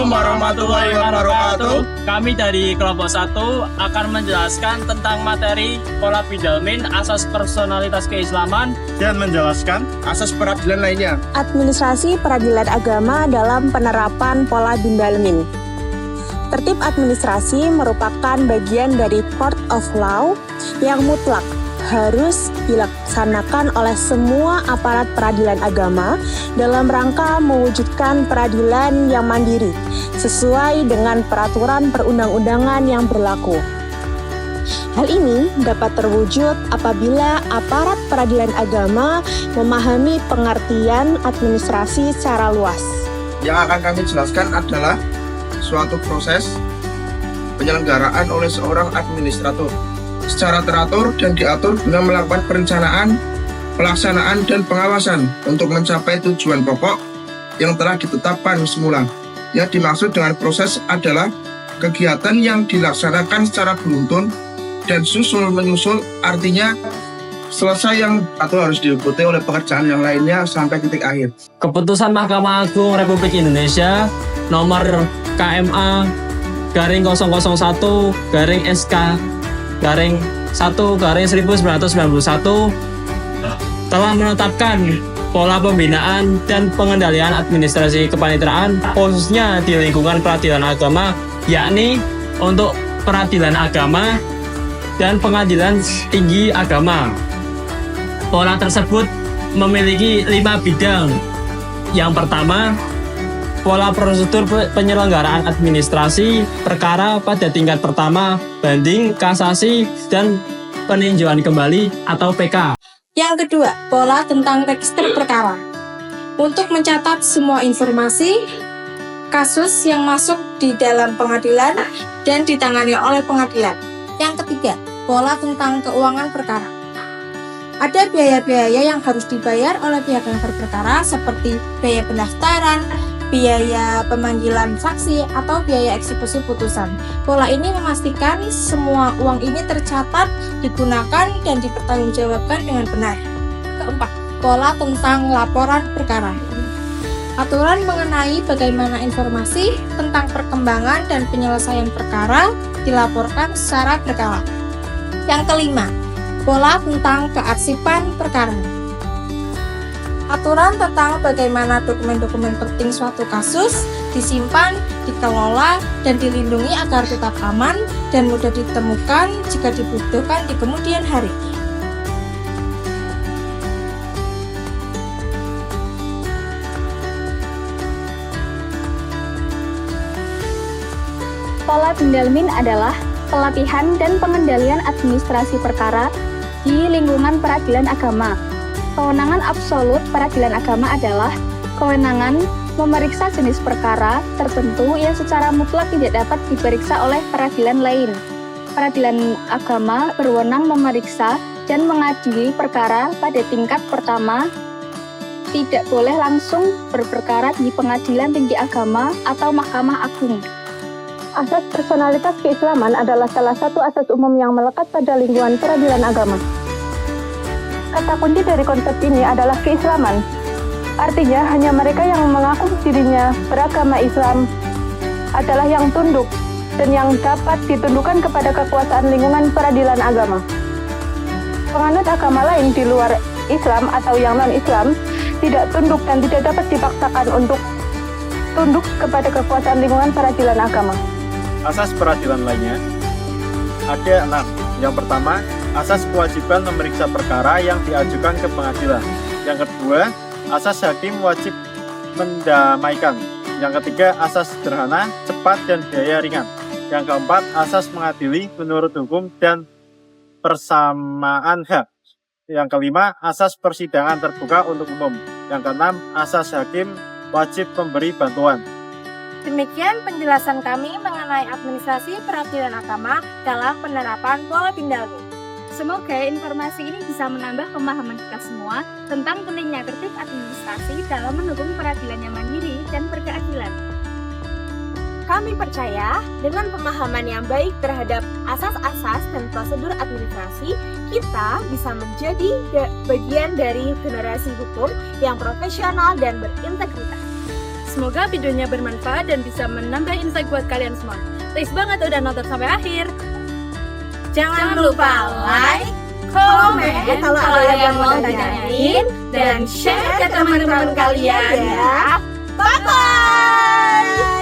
Assalamualaikum warahmatullahi wabarakatuh. Kami dari kelompok 1 akan menjelaskan tentang materi pola bidalmin, asas personalitas keislaman, Dan menjelaskan asas peradilan lainnya. Administrasi peradilan agama dalam penerapan pola bindalmin. Tertib administrasi merupakan bagian dari court of law yang mutlak harus dilaksanakan oleh semua aparat peradilan agama dalam rangka mewujudkan peradilan yang mandiri sesuai dengan peraturan perundang-undangan yang berlaku. Hal ini dapat terwujud apabila aparat peradilan agama memahami pengertian administrasi secara luas. Yang akan kami jelaskan adalah suatu proses penyelenggaraan oleh seorang administrator secara teratur dan diatur guna melakukan perencanaan, pelaksanaan, dan pengawasan untuk mencapai tujuan pokok yang telah ditetapkan semula. Yang dimaksud dengan proses adalah kegiatan yang dilaksanakan secara beruntun dan susul-menyusul, artinya selesai yang atau harus diikuti oleh pekerjaan yang lainnya sampai titik akhir. Keputusan Mahkamah Agung Republik Indonesia nomor KMA garing 001 garing SK garing 1 garing 1991 telah menetapkan pola pembinaan dan pengendalian administrasi kepaniteraan khususnya di lingkungan peradilan agama, yakni untuk peradilan agama dan pengadilan tinggi agama. Pola tersebut memiliki 5 bidang. Yang pertama, pola prosedur penyelenggaraan administrasi perkara pada tingkat pertama, banding, kasasi, dan peninjauan kembali atau PK. Yang kedua, pola tentang register perkara. Untuk mencatat semua informasi, kasus yang masuk di dalam pengadilan dan ditangani oleh pengadilan. Yang ketiga, pola tentang keuangan perkara. Ada biaya-biaya yang harus dibayar oleh pihak yang berperkara seperti biaya pendaftaran, biaya pemanggilan saksi, atau biaya eksekusi putusan. Pola ini memastikan semua uang ini tercatat, digunakan, dan dipertanggungjawabkan dengan benar. Keempat, pola tentang laporan perkara. Aturan mengenai bagaimana informasi tentang perkembangan dan penyelesaian perkara dilaporkan secara berkala. Yang kelima, pola tentang kearsipan perkara. Aturan tentang bagaimana dokumen-dokumen penting suatu kasus disimpan, dikelola, dan dilindungi agar tetap aman dan mudah ditemukan jika dibutuhkan di kemudian hari. Pola bindalmin adalah pelatihan dan pengendalian administrasi perkara di lingkungan peradilan agama. Kewenangan absolut peradilan agama adalah kewenangan memeriksa jenis perkara tertentu yang secara mutlak tidak dapat diperiksa oleh peradilan lain. Peradilan agama berwenang memeriksa dan mengadili perkara pada tingkat pertama, tidak boleh langsung berperkara di pengadilan tinggi agama atau Mahkamah Agung. Asas personalitas keislaman adalah salah satu asas umum yang melekat pada lingkungan peradilan agama. Kata kunci dari konsep ini adalah keislaman. Artinya, hanya mereka yang mengaku dirinya beragama Islam adalah yang tunduk dan yang dapat ditundukkan kepada kekuasaan lingkungan peradilan agama. Penganut agama lain di luar Islam atau yang non-Islam tidak tunduk dan tidak dapat dipaksakan untuk tunduk kepada kekuasaan lingkungan peradilan agama. Asas peradilan lainnya ada 6. Yang pertama, asas kewajiban memeriksa perkara yang diajukan ke pengadilan. Yang kedua, asas hakim wajib mendamaikan. Yang ketiga, asas sederhana, cepat, dan biaya ringan. Yang keempat, asas mengadili menurut hukum dan persamaan hak. Yang kelima, asas persidangan terbuka untuk umum. Yang keenam, asas hakim wajib memberi bantuan. Demikian penjelasan kami mengenai administrasi peradilan agama dalam penerapan pola bindalmin. Semoga informasi ini bisa menambah pemahaman kita semua tentang pentingnya tertib administrasi dalam mendukung peradilan yang mandiri dan berkeadilan. Kami percaya dengan pemahaman yang baik terhadap asas-asas dan prosedur administrasi, kita bisa menjadi bagian dari generasi hukum yang profesional dan berintegritas. Semoga videonya bermanfaat dan bisa menambah insight buat kalian semua. Thanks banget udah nonton sampai akhir. Jangan lupa like, komen kalau ada yang mau tanyain, dan share ke teman-teman kalian ya. Bye-bye!